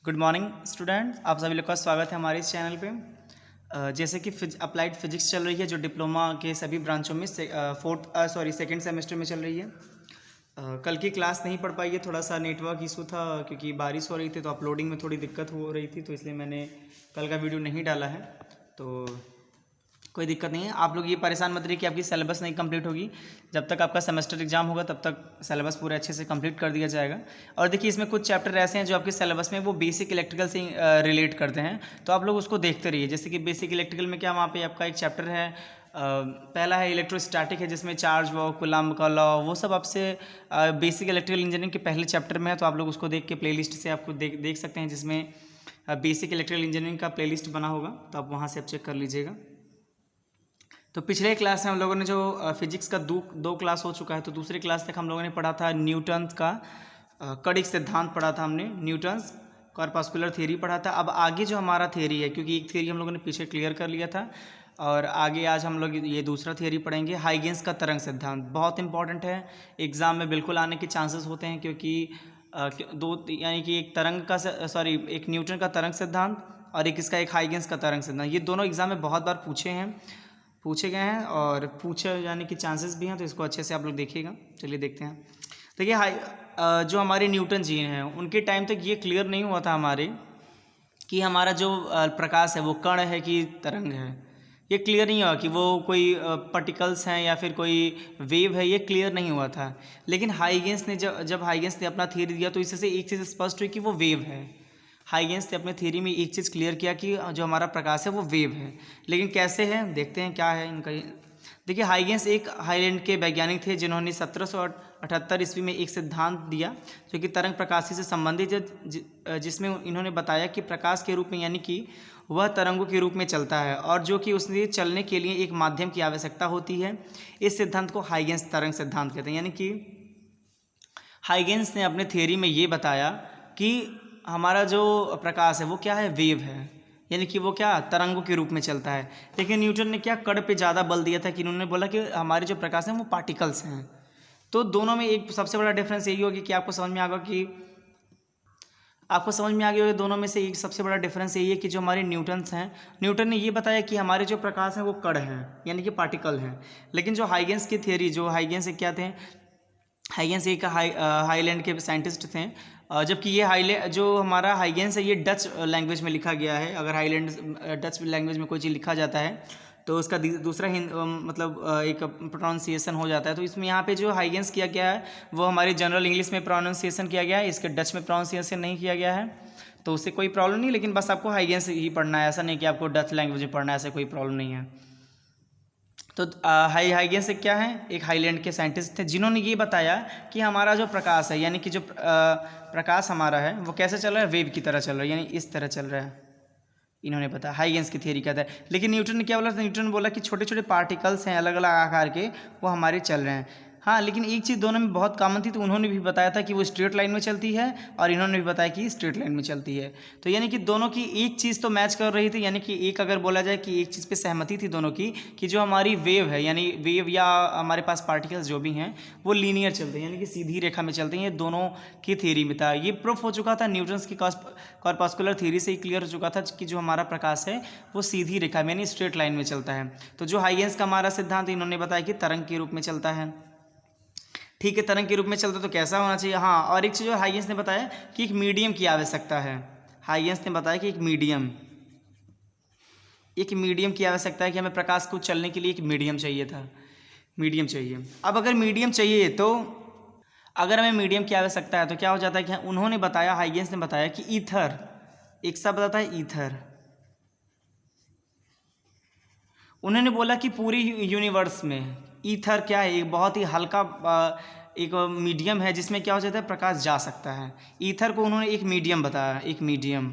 Good morning student, आप सभी लोग का स्वागत है हमारे इस चैनल पे। जैसे कि अप्लाइड फिजिक्स चल रही है जो डिप्लोमा के सभी ब्रांचों में सेकेंड सेमेस्टर में चल रही है। कल की क्लास नहीं पढ़ पाई है, थोड़ा सा नेटवर्क इशू था क्योंकि बारिश हो रही थी तो अपलोडिंग में थोड़ी दिक्कत हो रही थी, तो इसलिए मैंने कल का वीडियो नहीं डाला है। तो कोई दिक्कत नहीं है, आप लोग ये परेशान मत रहिए कि आपकी सिलेबस नहीं कंप्लीट होगी। जब तक आपका सेमेस्टर एग्जाम होगा तब तक सिलेबस पूरे अच्छे से कंप्लीट कर दिया जाएगा। और देखिए इसमें कुछ चैप्टर ऐसे हैं जो आपके सिलेबस में वो बेसिक इलेक्ट्रिकल से रिलेट करते हैं, तो आप लोग उसको देखते रहिए। जैसे कि बेसिक इलेक्ट्रिकल में क्या, वहाँ पे आपका एक चैप्टर है, पहला है इलेक्ट्रोस्टैटिक है, जिसमें चार्ज लॉ, कूलम्ब का लॉ, वो सब आपसे बेसिक इलेक्ट्रिकल इंजीनियरिंग के पहले चैप्टर में है। तो आप लोग उसको देख के प्लेलिस्ट से आपको देख सकते हैं, जिसमें बेसिक इलेक्ट्रिकल इंजीनियरिंग का प्लेलिस्ट बना होगा, तो आप वहाँ से आप चेक कर लीजिएगा। तो पिछले क्लास में हम लोगों ने जो फिजिक्स का दो क्लास हो चुका है, तो दूसरी क्लास तक हम लोगों ने पढ़ा था न्यूटन का कड़िक सिद्धांत पढ़ा था हमने, न्यूटन्स कॉर्पस्कुलर थ्योरी पढ़ा था। अब आगे जो हमारा थ्योरी है, क्योंकि एक थ्योरी हम लोगों ने पीछे क्लियर कर लिया था, और आगे आज हम लोग ये दूसरा थ्योरी पढ़ेंगे, हाइगेंस का तरंग सिद्धांत। बहुत इंपॉर्टेंट है, एग्जाम में बिल्कुल आने के चांसेस होते हैं, क्योंकि यानी कि एक न्यूटन का तरंग सिद्धांत और एक इसका एक हाइगेंस का तरंग सिद्धांत, ये दोनों एग्जाम में बहुत बार पूछे गए हैं और पूछे जाने के चांसेस भी हैं, तो इसको अच्छे से आप लोग देखिएगा। चलिए देखते हैं। देखिए जो हमारे न्यूटन जी हैं, उनके टाइम तक ये क्लियर नहीं हुआ था हमारे कि हमारा जो प्रकाश है वो कण है कि तरंग है। ये क्लियर नहीं हुआ कि वो कोई पार्टिकल्स हैं या फिर कोई वेव है, ये क्लियर नहीं हुआ था। लेकिन हाइगेंस ने जब हाइगेंस ने अपना थ्योरी दिया, तो इससे एक चीज़ स्पष्ट हुई कि वो वेव है। हाइगेंस ने अपने थ्योरी में एक चीज़ क्लियर किया कि जो हमारा प्रकाश है वो वेव है। लेकिन कैसे है, देखते हैं क्या है इनका। देखिए हाइगेंस एक हाईलैंड के वैज्ञानिक थे, जिन्होंने 1778 ईस्वी में एक सिद्धांत दिया जो कि तरंग प्रकाशी से संबंधित है, जिसमें इन्होंने बताया कि प्रकाश के रूप में, यानी कि वह तरंगों के रूप में चलता है, और जो कि उसने चलने के लिए एक माध्यम की आवश्यकता होती है। इस सिद्धांत को हाइगेंस तरंग सिद्धांत कहते हैं। यानी कि हाइगेंस ने अपने थ्योरी में ये बताया कि हमारा जो प्रकाश है वो क्या है, वेव है, यानी कि वो क्या तरंगों के रूप में चलता है। लेकिन न्यूटन ने क्या कण पे ज़्यादा बल दिया था, कि उन्होंने बोला कि हमारे जो प्रकाश हैं वो पार्टिकल्स हैं। तो दोनों में एक सबसे बड़ा डिफरेंस यही होगी कि आपको समझ में आ गया होगा दोनों में से एक सबसे बड़ा डिफरेंस यही है कि जो हमारे न्यूटन्स हैं, न्यूटन ने ये बताया कि हमारे जो प्रकाश हैं वो कण हैं, यानी कि पार्टिकल हैं। लेकिन जो हाइगेंस की थ्योरी, जो हाइगेंस क्या थे, हाइगेंस एक हाईलैंड के साइंटिस्ट थे। जबकि ये हाईलैंड जो हमारा हाइगेंस है, ये डच लैंग्वेज में लिखा गया है। अगर हाईलैंड डच लैंग्वेज में कोई चीज़ लिखा जाता है तो उसका दूसरा एक प्रोनाउंसिएशन हो जाता है। तो इसमें यहाँ पे जो हाइगेंस किया गया है वो हमारी जनरल इंग्लिश में प्रोनाउंसिएशन किया गया है, इसके डच में प्रोनाउंसिएशन नहीं किया गया है। तो उससे कोई प्रॉब्लम नहीं, लेकिन बस आपको हाइगेंस ही पढ़ना है, ऐसा नहीं कि आपको डच लैंग्वेज में पढ़ना है, ऐसा कोई प्रॉब्लम नहीं है। तो हाइगेंस क्या है, एक हाईलैंड के साइंटिस्ट थे, जिन्होंने ये बताया कि हमारा जो प्रकाश है, यानी कि जो प्रकाश हमारा है वो कैसे चल रहा है, वेव की तरह चल रहा है, यानी इस तरह चल रहा है। इन्होंने बताया, हाइगेंस की थ्योरी कहता है। लेकिन न्यूटन ने क्या बोला, न्यूटन ने बोला कि छोटे छोटे पार्टिकल्स हैं अलग अलग आकार के, वो हमारे चल रहे हैं। हाँ, लेकिन एक चीज़ दोनों में बहुत कॉमन थी, तो उन्होंने भी बताया था कि वो स्ट्रेट लाइन में चलती है, और इन्होंने भी बताया कि स्ट्रेट लाइन में चलती है। तो यानी कि दोनों की एक चीज़ तो मैच कर रही थी, यानी कि एक अगर बोला जाए कि एक चीज़ पे सहमति थी दोनों की, कि जो हमारी वेव है, यानी वेव या हमारे पास पार्टिकल्स जो भी हैं वो लीनियर चलते हैं, यानी कि सीधी रेखा में चलते हैं। ये दोनों की थ्योरी में था, ये प्रूफ हो चुका था न्यूटन्स की कॉर्पस्कुलर थ्योरी से ही क्लियर हो चुका था कि जो हमारा प्रकाश है वो सीधी रेखा में, यानी स्ट्रेट लाइन में चलता है। तो जो हाइगेंस का हमारा सिद्धांत, इन्होंने बताया कि तरंग के रूप में चलता है। ठीक है, तरंग के रूप में चलता तो कैसा होना चाहिए। हाँ, और एक चीज़ हाइगेंस ने बताया कि एक मीडियम की आवश्यकता है। हाइगेंस ने बताया कि एक मीडियम की आवश्यकता है, कि हमें प्रकाश को चलने के लिए एक मीडियम चाहिए था, मीडियम चाहिए। अब अगर मीडियम चाहिए, तो अगर हमें मीडियम की आवश्यकता है तो क्या हो जाता है कि उन्होंने बताया, हाइगेंस ने बताया कि ईथर, एक शब्द आता है ईथर। उन्होंने बोला कि पूरी यूनिवर्स में ईथर क्या है, एक बहुत ही हल्का एक मीडियम है, जिसमें क्या हो जाता है, प्रकाश जा सकता है। ईथर को उन्होंने एक मीडियम बताया, एक मीडियम।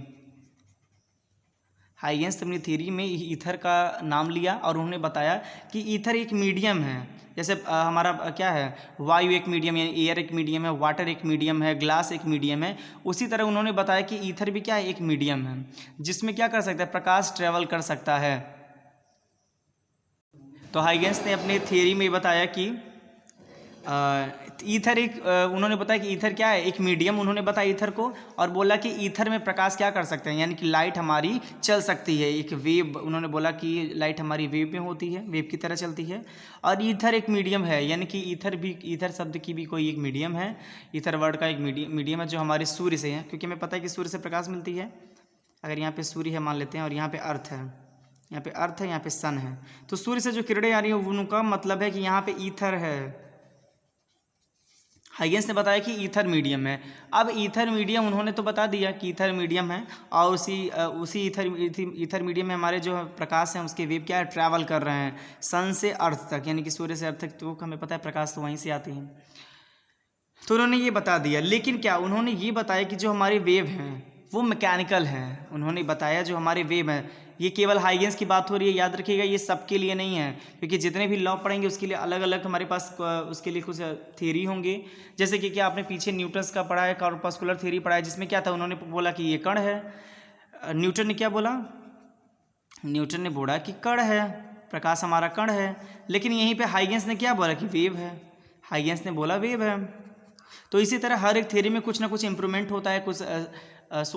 हाइगेंस ने अपनी थ्योरी में ईथर का नाम लिया, और उन्होंने बताया कि ईथर एक मीडियम है। जैसे हमारा क्या है, वायु एक मीडियम, यानी एयर एक मीडियम है, वाटर एक मीडियम है, ग्लास एक मीडियम है। उसी तरह उन्होंने बताया कि ईथर भी क्या है, एक मीडियम है, जिसमें क्या कर सकता है, प्रकाश ट्रेवल कर सकता है। तो हाइगेंस ने अपने थ्योरी में बताया कि ईथर एक उन्होंने बताया कि ईथर क्या है, एक मीडियम उन्होंने बताया ईथर को, और बोला कि ईथर में प्रकाश क्या कर सकते हैं, यानी कि लाइट हमारी चल सकती है, एक वेव, उन्होंने बोला कि लाइट हमारी वेव में होती है, वेव की तरह चलती है, और ईथर एक मीडियम है, यानी कि ईथर भी, ईथर शब्द की भी कोई एक मीडियम है, ईथर वर्ड का एक मीडियम है जो हमारे सूर्य से है, क्योंकि हमें पता है कि सूर्य से प्रकाश मिलती है। अगर यहाँ पे सूर्य है मान लेते हैं, और यहाँ पे अर्थ है, यहाँ पे अर्थ है, यहाँ पे सन है, तो सूर्य से जो किरणें आ रही है उनका मतलब है कि यहाँ पे ईथर है। हाइगेंस ने बताया कि ईथर मीडियम है। अब ईथर मीडियम उन्होंने तो बता दिया कि ईथर मीडियम है, और उसी ईथर मीडियम में हमारे जो प्रकाश हैं उसके वेव क्या है, ट्रैवल कर रहे हैं सन से अर्थ तक, यानी कि सूर्य से अर्थ तक, तो हमें पता है प्रकाश तो वहीं से आती है। तो उन्होंने ये बता दिया, लेकिन क्या उन्होंने ये बताया कि जो हमारे वेव हैं वो मैकेनिकल हैं। उन्होंने बताया जो हमारे वेव हैं, ये केवल हाइगेंस की बात हो रही है, याद रखिएगा ये सबके लिए नहीं है, क्योंकि जितने भी लॉ पढ़ेंगे उसके लिए अलग अलग हमारे पास उसके लिए कुछ थ्योरी होंगे। जैसे कि क्या आपने पीछे न्यूटन्स का पढ़ा है, कॉर्पस्कुलर थ्योरी पढ़ा है, जिसमें क्या था, उन्होंने बोला कि ये कण है। न्यूटन ने क्या बोला, न्यूटन ने बोला कि कण है, प्रकाश हमारा कण है, लेकिन यहीं पर हाइगेंस ने क्या बोला कि वेव है, हाइगेंस ने बोला वेव है। तो इसी तरह हर एक थ्योरी में कुछ ना कुछ इम्प्रूवमेंट होता है, कुछ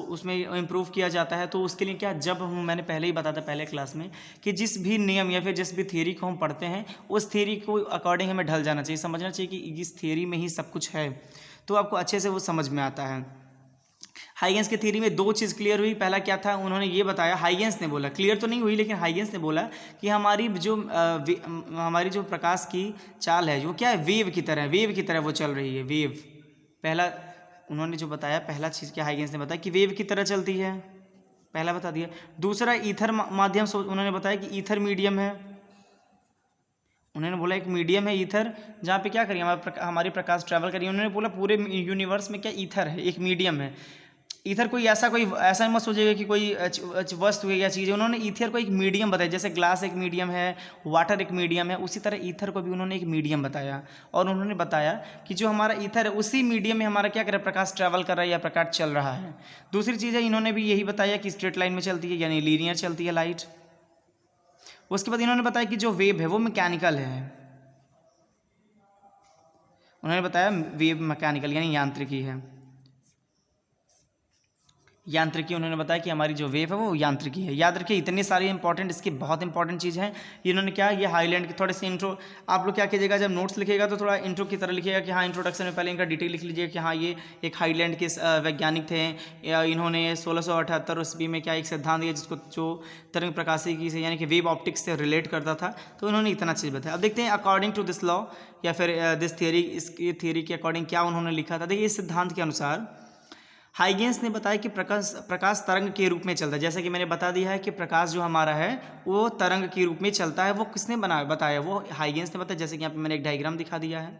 उसमें इम्प्रूव किया जाता है। तो उसके लिए क्या, जब मैंने पहले ही बताया था पहले क्लास में कि जिस भी नियम या फिर जिस भी थ्योरी को हम पढ़ते हैं उस थ्योरी को अकॉर्डिंग हमें ढल जाना चाहिए, समझना चाहिए कि इस थ्योरी में ही सब कुछ है, तो आपको अच्छे से वो समझ में आता है। हाइगेंस की थ्योरी में दो चीज़ क्लियर हुई। पहला क्या था, उन्होंने ये बताया, हाइगेंस ने बोला, क्लियर तो नहीं हुई लेकिन हाइगेंस ने बोला कि हमारी जो प्रकाश की चाल है वो क्या है, वेव की तरह, वेव की तरह वो चल रही है, वेव। पहला उन्होंने जो बताया, पहला चीज़ क्या हाइगेंस ने बताया कि वेव की तरह चलती है, पहला बता दिया। दूसरा ईथर माध्यम से उन्होंने बताया कि ईथर मीडियम है, उन्होंने बोला एक मीडियम है ईथर, जहाँ पे क्या करिए हमारी प्रकाश ट्रैवल करिए। उन्होंने बोला पूरे यूनिवर्स में क्या ईथर है, एक मीडियम है। ईथर कोई ऐसा मत सोचिएगा कि कोई वस्तु है या चीज़ है, उन्होंने ईथर को एक मीडियम बताया, जैसे ग्लास एक मीडियम है, वाटर एक मीडियम है, उसी तरह ईथर को भी उन्होंने एक मीडियम बताया। और उन्होंने बताया कि जो हमारा ईथर है उसी मीडियम में हमारा क्या कर रहा है, प्रकाश ट्रैवल कर रहा है या प्रकाश चल रहा है। दूसरी चीज़ है, इन्होंने भी यही बताया कि स्ट्रेट लाइन में चलती है, यानी लीनियर चलती है लाइट। उसके बाद इन्होंने बताया कि जो वेव है वो मैकेनिकल है, उन्होंने बताया वेव मैकेनिकल यानी यांत्रिकी है, यांत्रिकी। उन्होंने बताया कि हमारी जो वेव है वो यांत्रिकी है। याद रखिए इतनी सारी इंपॉर्टेंट, इसकी बहुत इंपॉर्टेंट चीज़ है। इन्होंने क्या, ये हाईलाइट के थोड़े से इंट्रो, आप लोग क्या कीजिएगा जब नोट्स लिखिएगा तो थोड़ा इंट्रो की तरह लिखिएगा कि हाँ इंट्रोडक्शन में पहले इनका डिटेल लिख लीजिएगा कि हाँ ये एक हाईलैंड के वैज्ञानिक थे, या इन्होंने 1678 ईस्वी में क्या एक सिद्धांत दिया जिसको जो तरंग प्रकाशिकी से यानी कि वेव ऑप्टिक्स से रिलेट करता था, तो उन्होंने इतना चीज़ बताया। अब देखते हैं अकॉर्डिंग टू दिस लॉ या फिर दिस थियरी, इसकी थियरी के अकॉर्डिंग क्या उन्होंने लिखा था। देखिए इस सिद्धांत के अनुसार हाइगेंस ने बताया कि प्रकाश तरंग के रूप में चलता है। जैसे कि मैंने बता दिया है कि प्रकाश जो हमारा है वो तरंग के रूप में चलता है। वो किसने बताया, वो हाइगेंस ने बताया। जैसे कि यहाँ पे मैंने एक डायग्राम दिखा दिया है,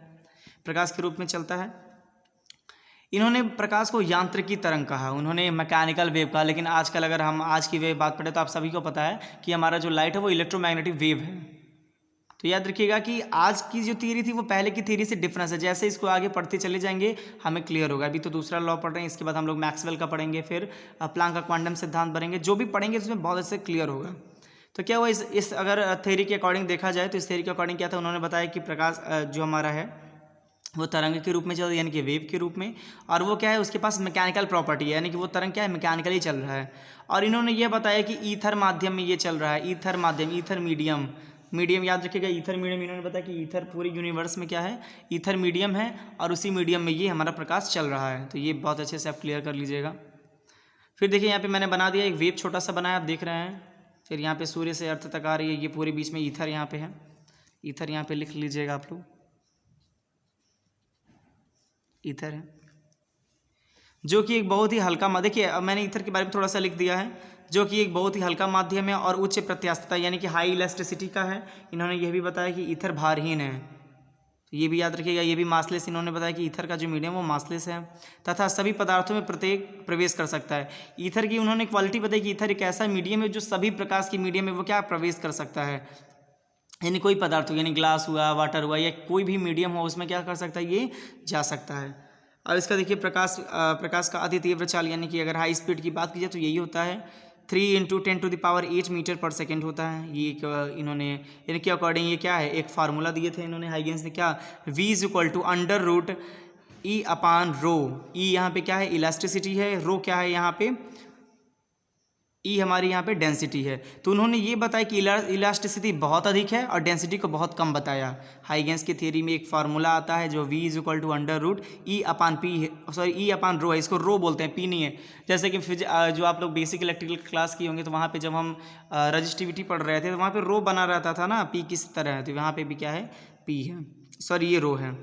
प्रकाश के रूप में चलता है। इन्होंने प्रकाश को यांत्रिकी तरंग कहा, उन्होंने मैकेनिकल वेव कहा, लेकिन आजकल अगर हम आज की वेव बात पढ़े तो आप सभी को पता है कि हमारा जो लाइट है वो इलेक्ट्रोमैग्नेटिक वेव है। तो याद रखिएगा कि आज की जो थ्योरी थी वो पहले की थ्योरी से डिफरेंस है। जैसे इसको आगे पढ़ते चले जाएंगे हमें क्लियर होगा। अभी तो दूसरा लॉ पढ़ रहे हैं, इसके बाद हम लोग मैक्सवेल का पढ़ेंगे, फिर प्लांक का क्वांटम सिद्धांत पढ़ेंगे। जो भी पढ़ेंगे उसमें बहुत अच्छे क्लियर होगा। तो क्या हुआ, इस अगर थ्योरी के अकॉर्डिंग देखा जाए तो इस थ्योरी के अकॉर्डिंग क्या था, उन्होंने बताया कि प्रकाश जो हमारा है वो तरंग के रूप में चल रहा है, यानी कि वेव के रूप में, और वो क्या है उसके पास मैकेनिकल प्रॉपर्टी है, यानी कि वो तरंग क्या है, मैकेनिकली चल रहा है। और इन्होंने ये बताया कि ईथर माध्यम में ये चल रहा है, ईथर माध्यम, ईथर मीडियम याद रखिएगा, ईथर मीडियम। इन्होंने बताया कि ईथर पूरे यूनिवर्स में क्या है, ईथर मीडियम है, और उसी मीडियम में ये हमारा प्रकाश चल रहा है। तो ये बहुत अच्छे से आप क्लियर कर लीजिएगा। फिर देखिए यहाँ पे मैंने बना दिया एक वेव छोटा सा बनाया, आप देख रहे हैं। फिर यहाँ पे सूर्य से अर्थ तक आ रही है, ये पूरे बीच में ईथर यहाँ पे है, ईथर यहाँ पे लिख लीजिएगा आप लोग, ईथर है जो कि एक बहुत ही हल्का, देखिए अब मैंने ईथर के बारे में थोड़ा सा लिख दिया है, जो कि एक बहुत ही हल्का माध्यम है और उच्च प्रत्यास्थता यानी कि हाई इलास्टिसिटी का है। इन्होंने यह भी बताया कि ईथर भारहीन है, तो ये भी याद रखिएगा। ये भी मासलेस, इन्होंने बताया कि ईथर का जो मीडियम वो मासलेस है तथा सभी पदार्थों में प्रवेश कर सकता है। ईथर की उन्होंने क्वालिटी बताई कि ईथर एक ऐसा मीडियम है जो सभी प्रकाश की मीडियम में वो क्या प्रवेश कर सकता है, यानी कोई पदार्थ हो, यानी ग्लास हुआ, वाटर हुआ, या कोई भी मीडियम हो उसमें क्या कर सकता है, ये जा सकता है। अब इसका देखिए प्रकाश का अति तीव्र चाल, यानी कि अगर हाई स्पीड की बात की जाए तो यही होता है 3 × 10⁸ मीटर पर सेकेंड होता है। ये एक इन्होंने इनके अकॉर्डिंग ये क्या है, एक फार्मूला दिए थे इन्होंने हाइगेंस ने, क्या, v = √E/ρ। ई यहाँ पे क्या है, इलास्टिसिटी है, रो क्या है यहाँ पे, ई हमारी यहाँ पे डेंसिटी है। तो उन्होंने ये बताया कि इलास्टिसिटी बहुत अधिक है और डेंसिटी को बहुत कम बताया। हाइगेंस की थ्योरी में एक फार्मूला आता है जो v = √E/ρ है। इसको रो बोलते हैं, पी नहीं है। जैसे कि जो आप लोग बेसिक इलेक्ट्रिकल क्लास किए होंगे तो वहाँ पे जब हम रजिस्टिविटी पढ़ रहे थे तो वहाँ पे रो बना रहता था ना, पी किस तरह है, तो यहाँ पे भी क्या है, पी है, सॉरी ये रो है।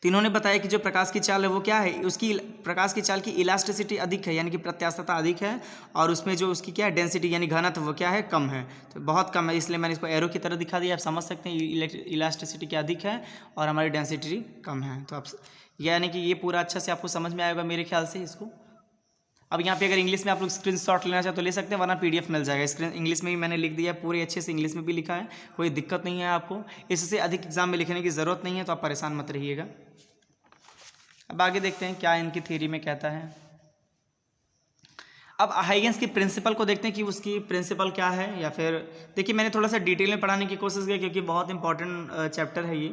तो इन्होंने बताया कि जो प्रकाश की चाल है वो क्या है, उसकी प्रकाश की चाल की इलास्टिसिटी अधिक है, यानी कि प्रत्यास्थता अधिक है, और उसमें जो उसकी क्या है, डेंसिटी यानी घनत्व वो क्या है, कम है, तो बहुत कम है। इसलिए मैंने इसको एरो की तरह दिखा दिया, आप समझ सकते हैं इलास्टिसिटी क्या अधिक है और हमारी डेंसिटी कम है। तो आप यानी कि ये पूरा अच्छा से आपको समझ में आएगा मेरे ख्याल से इसको। अब यहाँ पे अगर इंग्लिश में आप लोग स्क्रीनशॉट लेना चाहे तो ले सकते हैं, वरना पीडीएफ मिल जाएगा। स्क्रीन इंग्लिश में भी मैंने लिख दिया है, पूरे अच्छे से इंग्लिश में भी लिखा है, कोई दिक्कत नहीं है आपको। इससे अधिक एग्जाम में लिखने की ज़रूरत नहीं है, तो आप परेशान मत रहिएगा। अब आगे देखते हैं क्या इनकी थ्योरी में कहता है। अब हाइगेंस की प्रिंसिपल को देखते हैं कि उसकी प्रिंसिपल क्या है, या फिर देखिए मैंने थोड़ा सा डिटेल में पढ़ाने की कोशिश की क्योंकि बहुत इंपॉर्टेंट चैप्टर है ये,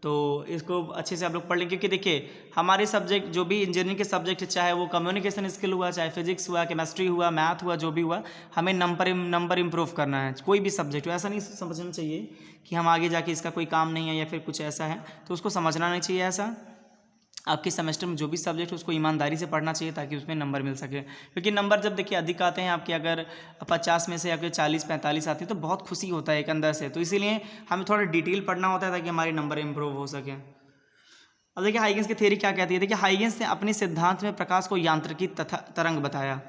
तो इसको अच्छे से आप लोग पढ़ लें। क्योंकि देखिए हमारे सब्जेक्ट जो भी इंजीनियरिंग के सब्जेक्ट, चाहे वो कम्युनिकेशन स्किल हुआ, चाहे फिजिक्स हुआ, केमिस्ट्री हुआ, मैथ हुआ, जो भी हुआ, हमें नंबर इंप्रूव करना है। कोई भी सब्जेक्ट हो, ऐसा नहीं समझना चाहिए कि हम आगे जाके इसका कोई काम नहीं है या फिर कुछ ऐसा है, तो उसको समझना नहीं चाहिए ऐसा। आपके सेमेस्टर में जो भी सब्जेक्ट है उसको ईमानदारी से पढ़ना चाहिए ताकि उसमें नंबर मिल सके। क्योंकि नंबर जब देखिए अधिक आते हैं आपके, अगर 50 में से आपके 40-45 आते हैं तो बहुत खुशी होता है एक अंदर से, तो इसीलिए हमें थोड़ा डिटेल पढ़ना होता है ताकि हमारे नंबर इंप्रूव हो सके। अब देखिए हाइगेंस की थ्योरी क्या कहती है। देखिए हाइगेंस ने अपने सिद्धांत में प्रकाश को यांत्रिकी तथा तरंग बताया,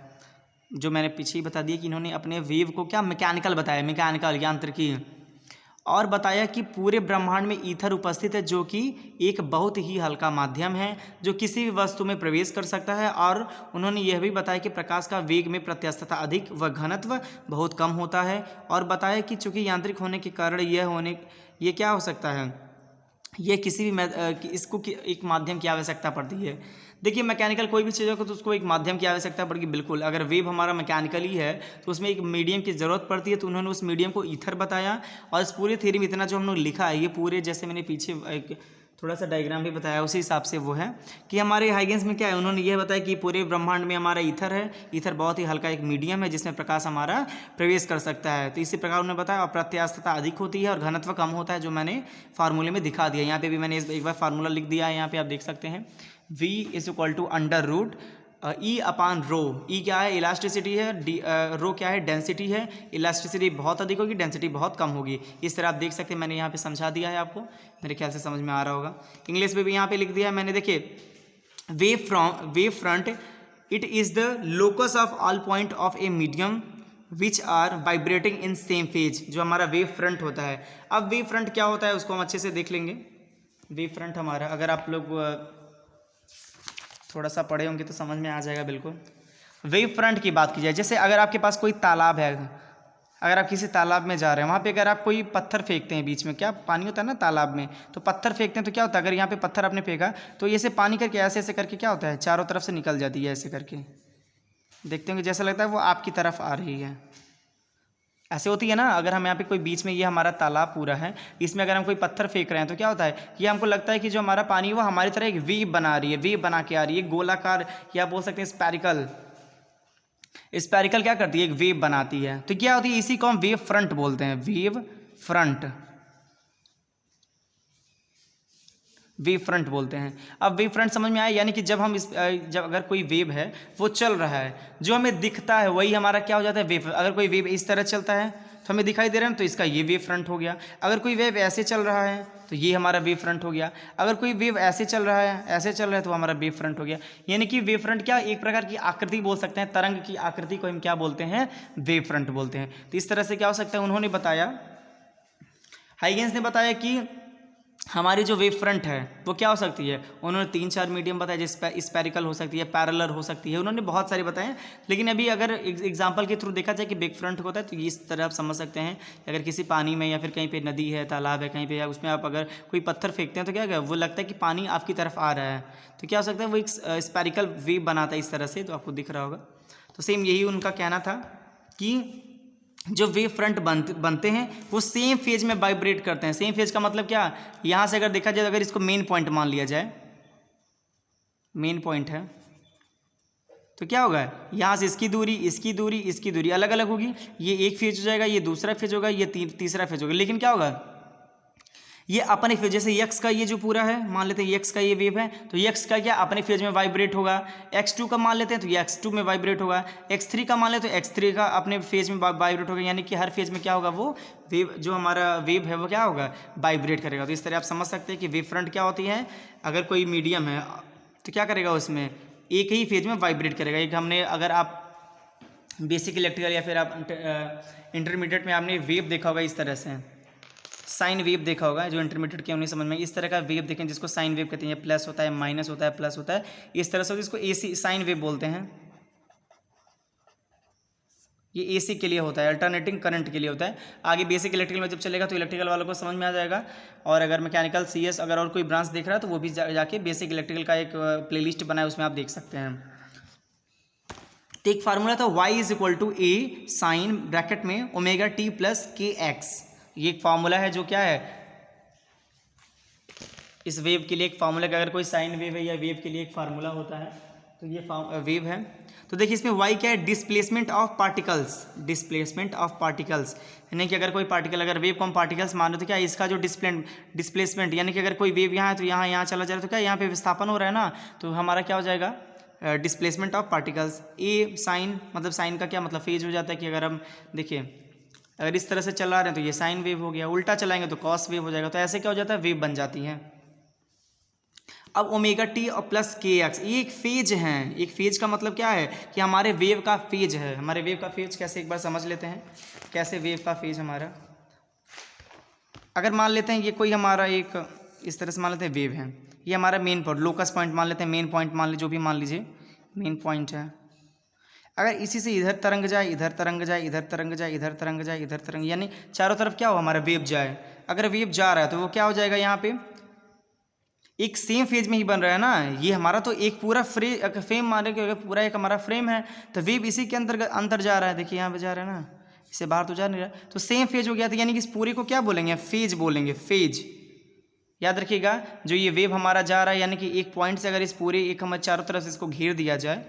जो मैंने पीछे ही बता दिया कि इन्होंने अपने वेव को क्या मैकेनिकल बताया, मैकेनिकल यांत्रिकी, और बताया कि पूरे ब्रह्मांड में ईथर उपस्थित है जो कि एक बहुत ही हल्का माध्यम है जो किसी भी वस्तु में प्रवेश कर सकता है। और उन्होंने यह भी बताया कि प्रकाश का वेग में प्रत्यास्थता अधिक व घनत्व बहुत कम होता है, और बताया कि चूंकि यांत्रिक होने के कारण ये क्या हो सकता है, ये किसी भी इसको एक माध्यम की आवश्यकता पड़ती है। देखिए मैकेनिकल कोई भी चीज़ हो तो उसको एक माध्यम की आवश्यकता पड़ेगी, बिल्कुल। अगर वेव हमारा मैकेनिकली है तो उसमें एक मीडियम की ज़रूरत पड़ती है, तो उन्होंने उस मीडियम को ईथर बताया। और इस पूरी थ्योरी में इतना जो हम लोग लिखा है, ये पूरे जैसे मैंने पीछे एक थोड़ा सा डायग्राम भी बताया उसी हिसाब से वो है कि हमारे हाइगेंस में क्या है, उन्होंने यह बताया कि पूरे ब्रह्मांड में हमारा ईथर है। ईथर बहुत ही हल्का एक मीडियम है जिसमें प्रकाश हमारा प्रवेश कर सकता है। तो इसी प्रकार उन्होंने बताया, और प्रत्यास्थता अधिक होती है और घनत्व कम होता है, जो मैंने फार्मूले में दिखा दिया। यहाँ पे भी मैंने एक बार फार्मूला लिख दिया है, यहाँ पे आप देख सकते हैं, v = E/ρ। ई क्या है, इलास्टिसिटी है, रो क्या है, डेंसिटी है। इलास्टिसिटी बहुत अधिक होगी, डेंसिटी बहुत कम होगी। इस तरह आप देख सकते हैं, मैंने यहाँ पे समझा दिया है आपको, मेरे ख्याल से समझ में आ रहा होगा। इंग्लिश में भी यहाँ पे लिख दिया है मैंने, देखिए wave front it is the locus of all point of a medium which are vibrating in same phase, जो हमारा वेव फ्रंट होता है। अब वेव फ्रंट क्या होता है उसको हम अच्छे से देख लेंगे। वेव फ्रंट हमारा, अगर आप लोग थोड़ा सा पढ़े होंगे तो समझ में आ जाएगा बिल्कुल। वेव फ्रंट की बात की जाए, जैसे अगर आपके पास कोई तालाब है, अगर आप किसी तालाब में जा रहे हैं, वहाँ पे अगर आप कोई पत्थर फेंकते हैं, बीच में क्या पानी होता है ना तालाब में, तो पत्थर फेंकते हैं तो क्या होता है, अगर यहाँ पे पत्थर आपने फेंका तो ऐसे पानी करके ऐसे ऐसे करके क्या होता है, चारों तरफ से निकल जाती है ऐसे करके, देखते होंगे जैसा लगता है वो आपकी तरफ आ रही है, ऐसे होती है ना। अगर हम यहाँ पे कोई बीच में, ये हमारा तालाब पूरा है, इसमें अगर हम कोई पत्थर फेंक रहे हैं तो क्या होता है, ये हमको लगता है कि जो हमारा पानी है वो हमारी तरह एक वेव बना रही है, वेव बना के आ रही है, गोलाकार, या बोल सकते हैं स्पेरिकल। स्पेरिकल क्या करती है, एक वेव बनाती है, तो क्या होती है, इसी को हम वेव फ्रंट बोलते हैं, वेव फ्रंट, वेव फ्रंट बोलते हैं। अब वेव फ्रंट समझ में आया, यानी कि जब अगर कोई वेव है वो चल रहा है, जो हमें दिखता है वही हमारा क्या हो जाता है, वेव। अगर कोई वेव इस तरह चलता है तो हमें दिखाई दे रहा है, तो इसका ये वेव फ्रंट हो गया। अगर कोई वेव ऐसे चल रहा है तो ये हमारा वेव फ्रंट हो गया। अगर कोई वेव ऐसे चल रहा है, ऐसे चल रहा है, तो हमारा वेव फ्रंट हो गया। यानी कि वेव फ्रंट क्या, एक प्रकार की आकृति बोल सकते हैं, तरंग की आकृति को हम क्या बोलते हैं, वेव फ्रंट बोलते हैं। तो इस तरह से क्या हो सकता है, उन्होंने बताया, हाइगेंस ने बताया कि हमारी जो वेव फ्रंट है वो क्या हो सकती है। उन्होंने 3-4 मीडियम बताया, जैसे स्पेरिकल हो सकती है, पैरेलल हो सकती है, उन्होंने बहुत सारे बताए। लेकिन अभी अगर एग्जांपल के थ्रू देखा जाए कि वेव फ्रंट होता है, तो इस तरह आप समझ सकते हैं, अगर किसी पानी में या फिर कहीं पे नदी है, तालाब है कहीं पे, या उसमें आप अगर कोई पत्थर फेंकते हैं तो क्या वो लगता है कि पानी आपकी तरफ आ रहा है, तो क्या हो सकता है, वो एक स्पेरिकल वेव बनाता है इस तरह से, तो आपको दिख रहा होगा। तो सेम यही उनका कहना था। कि जो वेव फ्रंट बनते हैं वो सेम फेज में वाइब्रेट करते हैं। सेम फेज का मतलब क्या, यहाँ से अगर देखा जाए, अगर इसको मेन पॉइंट मान लिया जाए, मेन पॉइंट है, तो क्या होगा, यहाँ से इसकी दूरी, इसकी दूरी, इसकी दूरी अलग अलग होगी। ये एक फेज हो जाएगा, ये दूसरा फेज होगा, ये तीसरा फेज होगा। लेकिन क्या होगा, ये अपने फेज, जैसे यक्स का ये जो पूरा है, मान लेते हैं यक्स का ये वेव है, तो यक्स का क्या अपने फेज में वाइब्रेट होगा। x2 का मान लेते हैं तो ये x2 में वाइब्रेट होगा। x3 का मान लेते हैं तो x3 का अपने फेज में वाइब्रेट होगा। यानी कि हर फेज में क्या होगा, वो वेव, जो हमारा वेव है वो क्या होगा, वाइब्रेट करेगा। तो इस तरह आप समझ सकते हैं कि वेव फ्रंट क्या होती है। अगर कोई मीडियम है तो क्या करेगा, उसमें एक ही फेज में वाइब्रेट करेगा। एक हमने, अगर आप बेसिक इलेक्ट्रिकल या फिर आप इंटरमीडिएट में आपने वेव देखा होगा, इस तरह से साइन वेव देखा होगा, जो इंटरमीडिएट के उन्हें समझ में, इस तरह का वेव देखें जिसको साइन वेव कहते हैं। प्लस होता है, माइनस होता है, प्लस होता है, इस तरह से इसको एसी साइन वेव बोलते हैं। ये एसी के लिए होता है, अल्टरनेटिंग करंट के लिए होता है। आगे बेसिक इलेक्ट्रिकल में जब चलेगा तो इलेक्ट्रिकल वालों को समझ में आ जाएगा। और अगर मैकेनिकल सीएस अगर और कोई ब्रांच देख रहा है तो वो भी जाके बेसिक इलेक्ट्रिकल का एक प्लेलिस्ट बना है, उसमें आप देख सकते हैं। तो एक फार्मूला था y is equal to a sine bracket में omega t plus k x. ये एक फार्मूला है जो क्या है, इस वेव के लिए एक फार्मूला, अगर कोई साइन वेव है या वेव के लिए एक फार्मूला होता है, तो ये वेव है। तो देखिए इसमें y क्या है, displacement of particles, displacement of particles, यानी कि अगर कोई पार्टिकल, अगर वेव को हम पार्टिकल्स मान रहे तो क्या इसका जो डिस्प्लेसमेंट, यानी कि अगर कोई वेव यहाँ है तो यहाँ चला जा रहा है, तो क्या यहाँ पे विस्थापन हो रहा है ना, तो हमारा क्या हो जाएगा, displacement of particles. A sine, मतलब साइन का क्या मतलब फेज हो जाता है, कि अगर हम देखिए अगर इस तरह से चला रहे हैं तो ये साइन वेव हो गया, उल्टा चलाएंगे तो कॉस वेव हो जाएगा। तो ऐसे क्या हो जाता है, वेव बन जाती है। अब ओमेगा टी और प्लस के एक्स, ये एक फेज है। एक फेज का मतलब क्या है, कि हमारे वेव का फेज है। हमारे वेव का फेज कैसे, एक बार समझ लेते हैं कैसे वेव का फेज हमारा। अगर मान लेते हैं ये कोई हमारा एक इस तरह से मान लेते हैं वेव है, ये हमारा मेन पॉइंट, लोकस पॉइंट मान लेते हैं, मेन पॉइंट मान लीजिए, जो भी मान लीजिए मेन पॉइंट है। अगर इसी से इधर तरंग जाए, इधर तरंग जाए, इधर तरंग जाए, इधर तरंग जाए, इधर तरंग, यानी चारों तरफ क्या हो, हमारा वेव जाए। अगर वेव जा रहा है तो वो क्या हो जाएगा, यहाँ पे एक सेम फेज में ही बन रहा है ना। ये हमारा तो एक पूरा फ्रेम माने कि अगर पूरा एक हमारा फ्रेम है तो वेव इसी के अंदर जा रहा है। देखिए यहाँ पे जा रहा है ना, इससे बाहर तो जा नहीं रहा, तो सेम फेज हो गया था। यानी कि इस पूरे को क्या बोलेंगे, फेज बोलेंगे, फेज। याद रखिएगा, जो ये वेव हमारा जा रहा है, यानी कि एक पॉइंट से अगर इस पूरे एक हमारे चारों तरफ से इसको घेर दिया जाए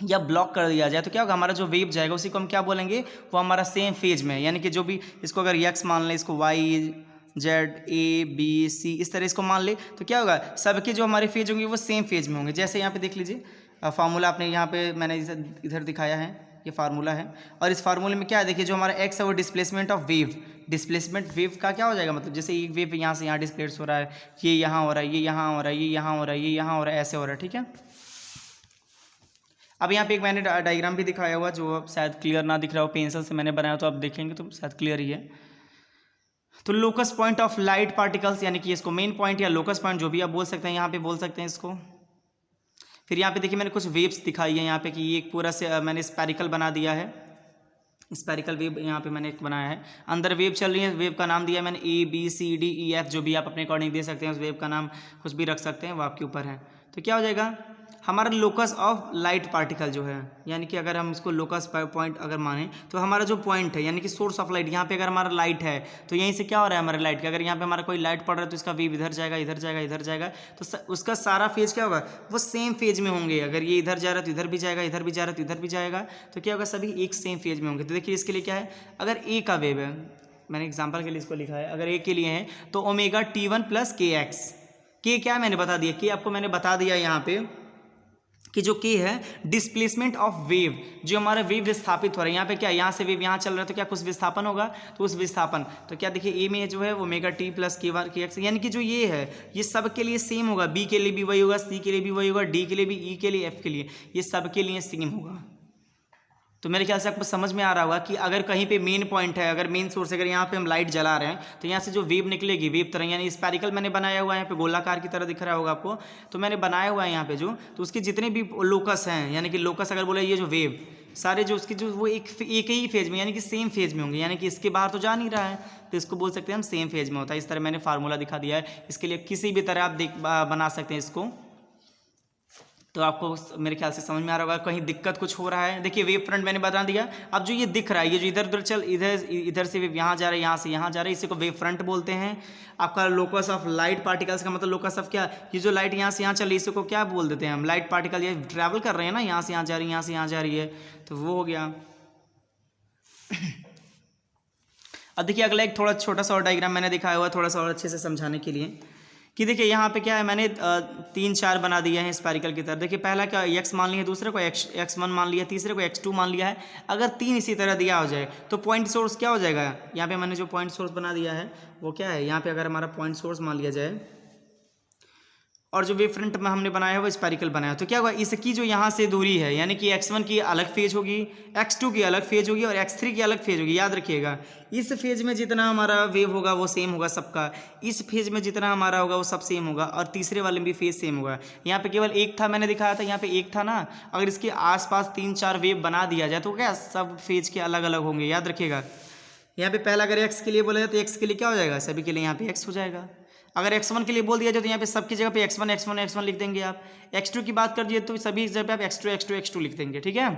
या ब्लॉक कर दिया जाए, तो क्या होगा, हमारा जो वेव जाएगा उसी को हम क्या बोलेंगे, वो हमारा सेम फेज में। यानी कि जो भी इसको अगर यक्स मान लें, इसको y z a b c इस तरह इसको मान ले, तो क्या होगा, सबके जो हमारे फेज होंगे वो सेम फेज में होंगे। जैसे यहाँ पे देख लीजिए फार्मूला, आपने यहाँ पे मैंने इधर दिखाया है, ये फार्मूला है। और इस फार्मूले में क्या है, देखिए जो हमारा एक्स है वो displacement of wave, displacement wave का क्या हो जाएगा, मतलब जैसे एक वेव यहाँ से यहाँ डिस्प्लेस हो रहा है, ये यहाँ हो रहा है, ये यहाँ हो रहा है, ये यहाँ हो रहा है, ये यहाँ हो रहा है, ऐसे हो रहा है, ठीक है। अब यहाँ पे एक मैंने डायग्राम भी दिखाया हुआ, जो शायद क्लियर ना दिख रहा हो, पेंसिल से मैंने बनाया, तो आप देखेंगे तो शायद क्लियर ही है। तो locus point of light particles, यानी कि इसको मेन पॉइंट या लोकस पॉइंट जो भी आप बोल सकते हैं, यहाँ पे बोल सकते हैं इसको। फिर यहाँ पे देखिए मैंने कुछ वेव्स दिखाई है यहाँ पे, कि ये एक पूरा से मैंने स्पेरिकल बना दिया है, स्पेरिकल वेव यहाँ पे मैंने एक बनाया है। अंदर वेव चल रही है, वेव का नाम दिया है मैंने a b c d e f, जो भी आप अपने अकॉर्डिंग दे सकते हैं, उस वेव का नाम कुछ भी रख सकते हैं, वो आपके ऊपर है। तो क्या हो जाएगा, हमारा लोकस ऑफ लाइट पार्टिकल जो है, यानी कि अगर हम इसको लोकस पॉइंट अगर माने, तो हमारा जो पॉइंट है यानी कि सोर्स ऑफ लाइट, यहाँ पे अगर हमारा लाइट है तो यहीं से क्या हो रहा है, हमारे लाइट का अगर यहाँ पे हमारा कोई लाइट पड़ रहा है तो इसका वेव इधर जाएगा, इधर जाएगा, इधर जाएगा, तो उसका सारा फेज क्या होगा, वो सेम फेज में होंगे। अगर ये इधर जा रहा है तो इधर भी जाएगा, इधर भी जा रहा है तो इधर भी जाएगा, तो क्या होगा, सभी एक सेम फेज में होंगे। तो देखिए इसके लिए क्या है, अगर ए का वेव है, मैंने एग्जाम्पल के लिए इसको लिखा है, अगर ए के लिए है तो omega T1 plus k x. के क्या मैंने बता दिया, के आपको मैंने बता दिया यहाँ पे कि जो के है डिस्प्लेसमेंट ऑफ वेव, जो हमारा वेव विस्थापित हो रहा है। यहाँ पे क्या, यहाँ से वेव यहाँ चल रहा है तो क्या कुछ विस्थापन होगा, तो उस विस्थापन, तो क्या देखिए ए में जो है omega t plus k x, यानी कि जो ये है ये सब के लिए सेम होगा। बी के लिए भी वही होगा, सी के लिए भी वही होगा, डी के लिए भी, ई के लिए, एफ के लिए, ये सब के लिए सेम होगा। तो मेरे ख्याल से आपको समझ में आ रहा होगा कि अगर कहीं पे मेन पॉइंट है, अगर मेन सोर्स, अगर यहाँ पे हम लाइट जला रहे हैं तो यहाँ से जो वेव निकलेगी, वेव तरंग, यानी स्पेरिकल मैंने बनाया हुआ है, यहाँ पे गोलाकार की तरह दिख रहा होगा आपको, तो मैंने बनाया हुआ है यहाँ पे जो, तो उसके जितने भी लोकस हैं, यानी कि लोकस अगर बोले ये जो वेव सारे जो उसके जो वो एक ही फेज में, यानी कि सेम फेज में होंगे, यानी कि इसके बाहर तो जा नहीं रहा है, तो इसको बोल सकते हैं हम सेम फेज में होता है। इस तरह मैंने फार्मूला दिखा दिया है, इसके लिए किसी भी तरह आप बना सकते हैं इसको। तो आपको मेरे ख्याल से समझ में आ रहा होगा। कहीं दिक्कत कुछ हो रहा है, देखिए वेव फ्रंट मैंने बता दिया। अब जो ये दिख रहा है, ये जो इधर उधर इधर से वेव यहाँ जा रहा है, यहाँ से यहाँ जा रहा है, इसी को वेव फ्रंट बोलते हैं। आपका लोकस ऑफ लाइट पार्टिकल्स का मतलब लोकस ऑफ क्या, ये जो लाइट यहाँ से यहाँ चल रही है इसी को क्या बोल देते हैं हम, लाइट पार्टिकल। ये ट्रैवल कर रहे हैं ना, यहाँ से यहाँ जा रही है, यहाँ से यहाँ जा रही है, तो वो हो गया। अब देखिए अगला एक थोड़ा छोटा सा और डायग्राम मैंने दिखाया हुआ थोड़ा सा और अच्छे से समझाने के लिए, कि देखिए यहाँ पे क्या है, मैंने 3-4 बना दिए हैं स्पेरिकल की तरह। देखिए पहला क्या x मान लिया, दूसरे को x1 मान लिया, तीसरे को x2 मान लिया है। अगर 3 इसी तरह दिया हो जाए तो पॉइंट सोर्स क्या हो जाएगा, यहाँ पे मैंने जो पॉइंट सोर्स बना दिया है वो क्या है, यहाँ पे अगर हमारा पॉइंट सोर्स मान लिया जाए और जो वेव फ्रंट में हमने बनाया है वो स्पेरिकल बनाया, तो क्या होगा, इसकी जो यहाँ से दूरी है यानी कि x1 की अलग फेज होगी, x2 की अलग फेज होगी और x3 की अलग फेज होगी। याद रखिएगा, इस फेज में जितना हमारा वेव होगा वो सेम होगा सबका, इस फेज में जितना हमारा होगा वो सब सेम होगा, और तीसरे वाले में भी फेज सेम होगा। यहाँ पे केवल एक था, मैंने दिखाया था यहाँ पे एक था ना, अगर इसके आसपास 3-4 वेव बना दिया जाए तो क्या सब फेज के अलग अलग होंगे। याद रखिएगा, यहाँ पे पहला अगर x के लिए बोला जाए तो x के लिए क्या हो जाएगा, सभी के लिए यहाँ पे x हो जाएगा। अगर x1 के लिए बोल दिया जाए तो यहाँ पे सबकी जगह पे x1 x1 x1 लिख देंगे आप। x2 की बात कर दिए तो सभी जगह पे आप x2 x2 x2 लिख देंगे। ठीक है,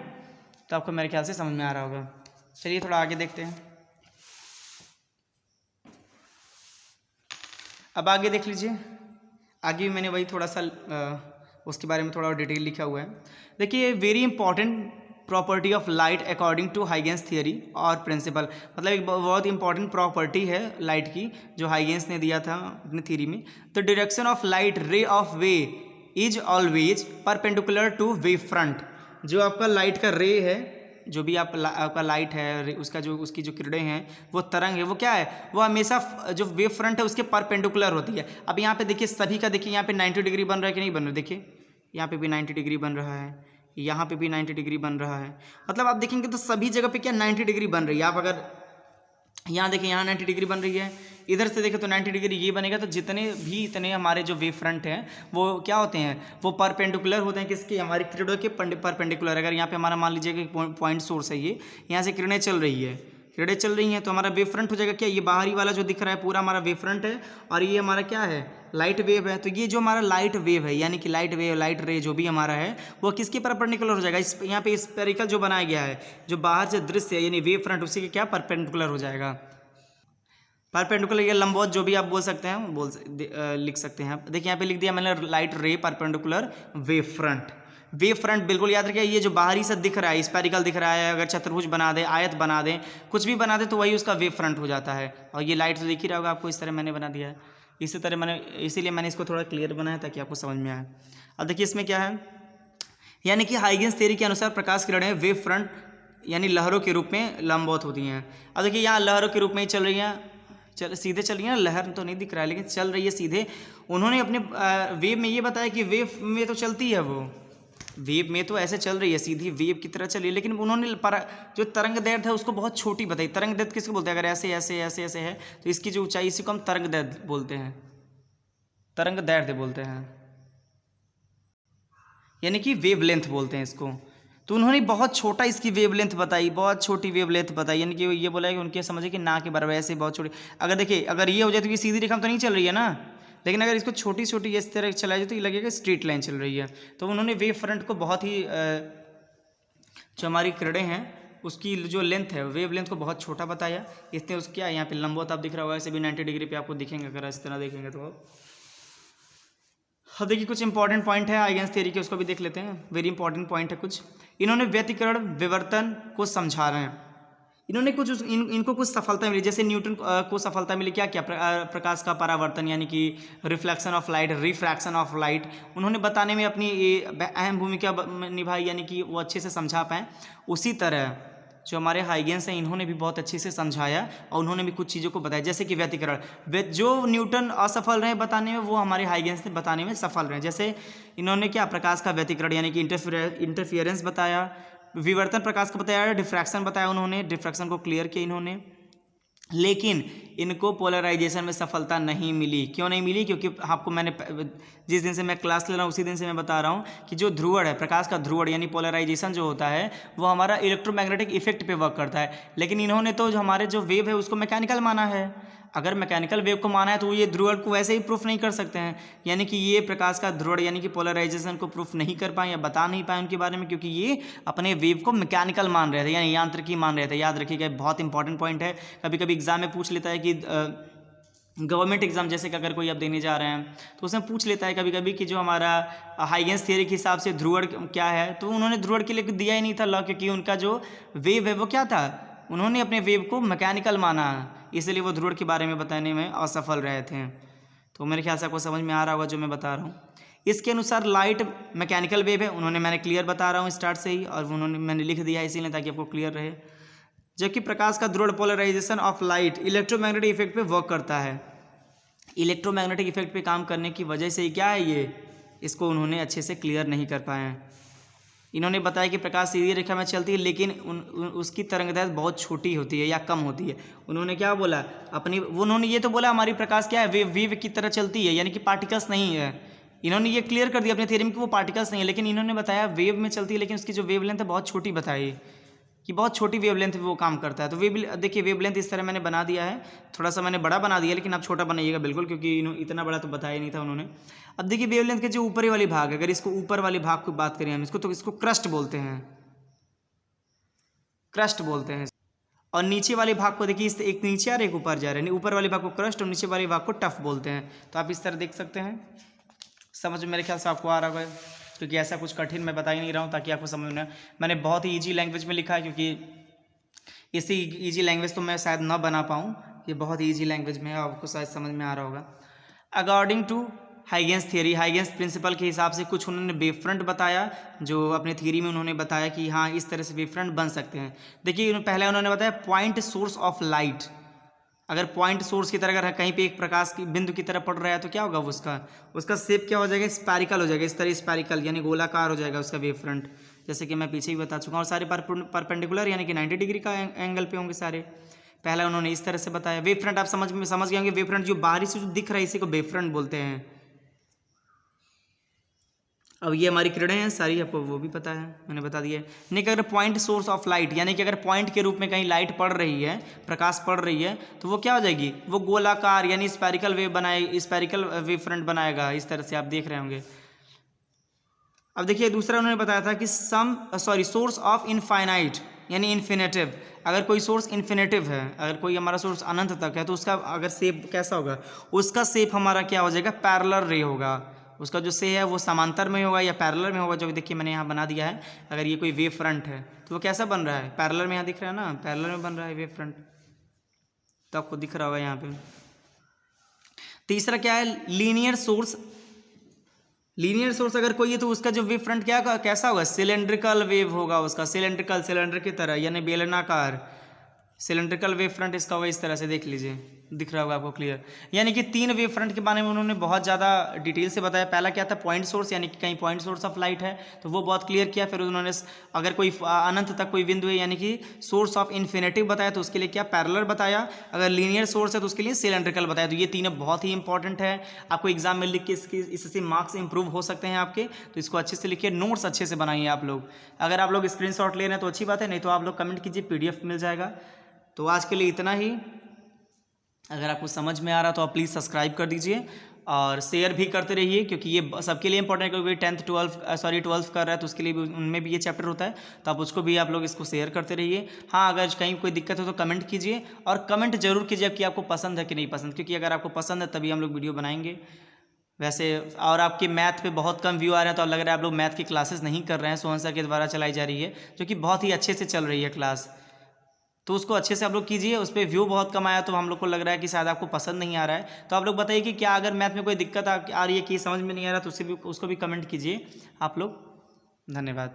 तो आपको मेरे ख्याल से समझ में आ रहा होगा। चलिए थोड़ा आगे देखते हैं। अब आगे देख लीजिए, आगे भी मैंने वही थोड़ा सा उसके बारे में थोड़ा और डिटेल लिखा हुआ है। देखिए very important property of light according to Huygens theory और प्रिंसिपल, मतलब एक बहुत इंपॉर्टेंट प्रॉपर्टी है लाइट की जो हाइगेंस ने दिया था अपनी थ्योरी में। The direction of light ray of wave is always perpendicular to wave front. जो आपका लाइट का रे है, जो भी आपका लाइट है, उसकी जो किरणें हैं, वो तरंग है, वो क्या है, वो हमेशा जो वेव फ्रंट है उसके परपेंडिकुलर होती है। अब यहाँ पे देखिए सभी का, देखिए यहाँ पे 90 डिग्री बन रहा है कि नहीं बन रहा है, देखिए यहाँ पे भी 90 डिग्री बन रहा है, यहाँ पे भी 90 डिग्री बन रहा है। मतलब आप देखेंगे तो सभी जगह पे क्या 90 डिग्री बन रही है। आप अगर यहाँ देखें, यहाँ 90 डिग्री बन रही है, इधर से देखें तो 90 डिग्री ये बनेगा। तो इतने हमारे जो वेव फ्रंट हैं वो क्या होते हैं, वो परपेंडिकुलर होते हैं किसके, हमारी किरणों के परपेंडिकुलर। अगर यहाँ पे हमारा मान लीजिए कि पॉइंट सोर्स है, ये यहाँ से किरणें चल रही हैं तो हमारा वेव फ्रंट हो जाएगा क्या, ये बाहरी वाला जो दिख रहा है पूरा हमारा वेव फ्रंट है, और ये हमारा क्या है, लाइट वेव है। तो ये जो हमारा लाइट वेव है यानी कि लाइट वेव, लाइट रे जो भी हमारा है वो किसके परपेंडिकुलर हो जाएगा, इस यहाँ पे स्फेरिकल जो बनाया गया है, जो बाहर से दृश्य है यानी वेव फ्रंट, उसी के क्या परपेंडिकुलर हो जाएगा। परपेंडिकुलर या लंबवत जो भी आप बोल सकते हैं, लिख सकते हैं आप। देखिए यहाँ पे लिख दिया मैंने, लाइट रे perpendicular wave front. Wave front बिल्कुल याद रखिए, ये जो बाहरी से दिख रहा है, स्फेरिकल दिख रहा है, अगर चतुर्भुज बना दे, आयत बना दे, कुछ भी बना दे तो वही उसका वेव फ्रंट हो जाता है। और ये लाइट तो दिख ही रहा होगा आपको, इस तरह मैंने बना दिया है, इसी तरह इसीलिए मैंने इसको थोड़ा क्लियर बनाया ताकि आपको समझ में आए। अब देखिए इसमें क्या है, यानी कि हाइगेंस थ्योरी के अनुसार प्रकाश किरणें वेव फ्रंट यानी लहरों के रूप में लंबवत होती हैं। अब देखिए यहाँ लहरों के रूप में ही चल रही हैं, सीधे चल रही है, लहर तो नहीं दिख रहा है लेकिन चल रही है सीधे। उन्होंने अपने वेव में ये बताया कि वेव में तो चलती है, वो वेव में तो ऐसे चल रही है, सीधी वेव की तरह चल रही है, लेकिन उन्होंने जो तरंग दैर्ध्य है उसको बहुत छोटी बताई। तरंग दैर्ध्य किसको बोलते हैं, अगर ऐसे ऐसे ऐसे ऐसे है तो इसकी जो ऊंचाई, इसी को हम तरंग दैर्ध्य बोलते हैं, तरंग दैर्ध्य बोलते हैं, यानी कि वेव लेंथ बोलते हैं इसको। तो उन्होंने बहुत छोटा इसकी वेवलेंथ बताई, बहुत छोटी वेवलेंथ बताई, यानी कि ये बोला कि उनके समझे कि ना के बराबर, ऐसे बहुत छोटी। अगर देखिए अगर ये हो जाए तो ये सीधी रेखा तो नहीं चल रही है ना, लेकिन अगर इसको छोटी छोटी इस तरह चलाई जाए तो ये लगेगा स्ट्रेट लाइन चल रही है। तो उन्होंने वेव फ्रंट को बहुत ही जो हमारी किरणें हैं उसकी जो लेंथ है, वेव लेंथ को बहुत छोटा बताया। इसने उस क्या यहाँ पे लंबवत आप दिख रहा होगा, ऐसे भी 90 डिग्री पे आपको दिखेंगे अगर इस तरह देखेंगे तो। अब देखिए कुछ इंपॉर्टेंट पॉइंट है हाइगेंस थ्योरी के, उसको भी देख लेते हैं। वेरी इंपॉर्टेंट पॉइंट है कुछ। इन्होंने व्यतिकरण विवर्तन को समझा रहे हैं, इन्होंने कुछ इनको कुछ सफलता मिली। जैसे न्यूटन को सफलता मिली क्या क्या, प्रकाश का परावर्तन यानी कि reflection of light, refraction of light, उन्होंने बताने में अपनी अहम भूमिका निभाई, यानी कि वो अच्छे से समझा पाएँ। उसी तरह जो हमारे हाइगेंस हैं इन्होंने भी बहुत अच्छे से समझाया और उन्होंने भी कुछ चीज़ों को बताया, जैसे कि व्यतिकरण। जो न्यूटन असफल रहे बताने में, वो हमारे हाइगेंस ने बताने में सफल रहे। जैसे इन्होंने क्या, प्रकाश का व्यतिकरण यानी कि इंटरफियरेंस बताया, विवर्तन प्रकाश का बताया, डिफ्रैक्शन बताया उन्होंने, डिफ्रैक्शन को क्लियर किया इन्होंने। लेकिन इनको पोलराइजेशन में सफलता नहीं मिली। क्यों नहीं मिली, क्योंकि आपको मैंने जिस दिन से मैं क्लास ले रहा हूँ उसी दिन से मैं बता रहा हूँ कि जो ध्रुवण है, प्रकाश का ध्रुवण यानी पोलराइजेशन जो होता है वो हमारा इलेक्ट्रोमैग्नेटिक इफेक्ट पे वर्क करता है। लेकिन इन्होंने तो जो हमारे जो वेव है उसको मैकेनिकल माना है। अगर मैकेनिकल वेव को माना है तो ये ध्रुवण को वैसे ही प्रूफ नहीं कर सकते हैं, यानी कि ये प्रकाश का ध्रुवण यानी कि पोलराइजेशन को प्रूफ नहीं कर पाए या बता नहीं पाए उनके बारे में, क्योंकि ये अपने वेव को मैकेनिकल मान रहे थे यानी यांत्रिकी मान रहे थे। याद रखिएगा, बहुत इंपॉर्टेंट पॉइंट है। कभी कभी एग्जाम में पूछ लेता है कि गवर्नमेंट एग्जाम जैसे कि अगर कोई आप देने जा रहे हैं तो उसमें पूछ लेता है कभी कभी कि जो हमारा हाइगेंस थियरी के हिसाब से ध्रुवण क्या है, तो उन्होंने ध्रुवण के लिए दिया ही नहीं था लॉ, क्योंकि उनका जो वेव है वो क्या था, उन्होंने अपने वेव को मैकेनिकल माना, इसलिए वो ध्रुवण के बारे में बताने में असफल रहे थे। तो मेरे ख्याल से आपको समझ में आ रहा होगा जो मैं बता रहा हूँ। इसके अनुसार लाइट मैकेनिकल वेव है, उन्होंने, मैंने क्लियर बता रहा हूँ स्टार्ट से ही, और उन्होंने मैंने लिख दिया है इसीलिए ताकि आपको क्लियर रहे। जबकि प्रकाश का ध्रुवण polarisation of light electromagnetic effect पे वर्क करता है। इलेक्ट्रोमैग्नेटिक इफेक्ट पे काम करने की वजह से ही क्या है ये, इसको उन्होंने अच्छे से क्लियर नहीं कर पाए हैं। इन्होंने बताया कि प्रकाश सीधी रेखा में चलती है लेकिन उसकी तरंगदैर्घ्य बहुत छोटी होती है या कम होती है। उन्होंने क्या बोला अपनी, उन्होंने ये तो बोला हमारी प्रकाश क्या है, वेव की तरह चलती है यानी कि पार्टिकल्स नहीं है। इन्होंने ये क्लियर कर दिया अपने थ्योरी में कि वो पार्टिकल्स नहीं है, लेकिन इन्होंने बताया वेव में चलती है लेकिन उसकी जो वेवलेंथ है बहुत छोटी बताई, कि बहुत छोटी वेवलेंथ पे वो काम करता है। तो देखिए वेवलेंथ इस तरह मैंने बना दिया है, थोड़ा सा मैंने बड़ा बना दिया, लेकिन आप छोटा बनाइएगा बिल्कुल, क्योंकि इतना बड़ा तो बताया नहीं था उन्होंने। अब देखिए वेवलेंथ के जो ऊपरी वाली भाग है, अगर इसको ऊपर वाली भाग की बात करें हम इसको, तो इसको क्रस्ट बोलते हैं, क्रस्ट बोलते हैं। और नीचे वाले भाग को देखिए, एक नीचे आ रहा है एक ऊपर जा रहा है, ऊपर वाले भाग को क्रस्ट और नीचे वाले भाग को टफ बोलते हैं। तो आप इस तरह देख सकते हैं, समझ में मेरे ख्याल से आपको आ रहा होगा, क्योंकि ऐसा कुछ कठिन मैं बता ही नहीं रहा हूँ ताकि आपको समझ में, मैंने बहुत ही ईजी लैंग्वेज में लिखा है, क्योंकि इसी ईजी लैंग्वेज तो मैं शायद ना बना पाऊँ, ये बहुत ईजी लैंग्वेज में है, आपको शायद समझ में आ रहा होगा। According to Huygens theory, Huygens principle के हिसाब से कुछ उन्होंने वेव फ्रंट बताया, जो अपने थियरी में उन्होंने बताया कि हाँ इस तरह से वेव फ्रंट बन सकते हैं। देखिए पहले उन्होंने बताया पॉइंट सोर्स ऑफ लाइट, अगर पॉइंट सोर्स की तरह अगर कहीं पे एक प्रकाश की बिंदु की तरह पड़ रहा है तो क्या होगा, उसका शेप क्या हो जाएगा, स्पैरिकल हो जाएगा, इस तरह स्पैरिकल यानी गोलाकार हो जाएगा उसका वेव फ्रंट, जैसे कि मैं पीछे ही बता चुका हूँ। और सारे परपेंडिकुलर यानी कि 90 डिग्री का एंगल पे होंगे सारे। पहला उन्होंने इस तरह से बताया। वेव फ्रंट आप समझ गए होंगे, वेव फ्रंट जो बाहरी से जो दिख रहा है इसी को वेव फ्रंट बोलते हैं। अब ये हमारी किरणें हैं सारी, आपको वो भी पता है, मैंने बता दिया है। नहीं कि अगर पॉइंट सोर्स ऑफ लाइट यानी कि अगर पॉइंट के रूप में कहीं लाइट पड़ रही है, प्रकाश पड़ रही है, तो वो क्या हो जाएगी, वो गोलाकार यानी स्पेरिकल वेव फ्रंट बनाएगा, इस तरह से आप देख रहे होंगे। अब देखिए दूसरा उन्होंने बताया था कि सोर्स ऑफ इनफाइनाइट यानी इन्फिनेटिव, अगर कोई सोर्स इन्फिनेटिव है, अगर कोई हमारा सोर्स अनंत तक है, तो उसका अगर शेप कैसा होगा, उसका शेप हमारा क्या हो जाएगा, पैरेलल रे होगा। उसका जो से है वो समांतर में होगा या पैरेलल में होगा, जो देखिए मैंने यहाँ बना दिया है। अगर ये कोई वेव फ्रंट है तो वो कैसा बन रहा है, पैरेलल में, यहाँ दिख रहा है ना, पैरेलल में बन रहा है वेव फ्रंट, तो आपको दिख रहा होगा यहाँ पे। तीसरा क्या है, लीनियर सोर्स। लीनियर सोर्स अगर कोई है तो उसका जो वेव फ्रंट कैसा होगा, सिलेंड्रिकल वेव होगा उसका, सिलेंडर की तरह यानी बेलनाकार सिलेंड्रिकल वेव फ्रंट इसका होगा, इस तरह से देख लीजिए, दिख रहा होगा आपको क्लियर। यानी कि 3 वेव फ्रंट के बारे में उन्होंने बहुत ज़्यादा डिटेल से बताया। पहला क्या था, पॉइंट सोर्स यानी कि कहीं पॉइंट सोर्स ऑफ लाइट है, तो वो बहुत क्लियर किया। फिर उन्होंने अगर कोई अनंत तक कोई बिंदु है यानी कि सोर्स ऑफ इन्फिनेटिव बताया, तो उसके लिए क्या, पैरेलल बताया। अगर लीनियर सोर्स है तो उसके लिए सिलेंड्रिकल बताया। तो ये तीनों बहुत ही इंपॉर्टेंट है, आपको एग्जाम में लिख के इससे मार्क्स इंप्रूव हो सकते हैं आपके, तो इसको अच्छे से लिखिए, नोट्स अच्छे से बनाइए आप लोग। अगर आप लोग स्क्रीनशॉट ले रहे हैं तो अच्छी बात है, नहीं तो आप लोग कमेंट कीजिए, PDF मिल जाएगा। तो आज के लिए इतना ही। अगर आपको समझ में आ रहा तो आप प्लीज़ सब्सक्राइब कर दीजिए और शेयर भी करते रहिए, क्योंकि ये सबके लिए इंपॉर्टेंट है। क्योंकि 12th कर रहा है तो उसके लिए भी, उनमें भी ये चैप्टर होता है, तो आप उसको भी आप लोग इसको शेयर करते रहिए। हाँ, अगर कहीं कोई दिक्कत हो तो कमेंट कीजिए, और कमेंट जरूर कीजिए कि आपको पसंद है कि नहीं पसंद, क्योंकि अगर आपको पसंद है तभी हम लोग वीडियो बनाएंगे। वैसे और आपके मैथ पे बहुत कम व्यू आ रहे हैं, तो लग रहा है आप लोग मैथ की क्लासेस नहीं कर रहे हैं, सोहन सर के द्वारा चलाई जा रही है, जो कि बहुत ही अच्छे से चल रही है क्लास। तो उसको अच्छे से आप लोग कीजिए। उस पर व्यू बहुत कम आया तो हम लोग को लग रहा है कि शायद आपको पसंद नहीं आ रहा है। तो आप लोग बताइए कि क्या अगर मैथ में कोई दिक्कत आ रही है कि समझ में नहीं आ रहा, तो उसको भी कमेंट कीजिए आप लोग। धन्यवाद।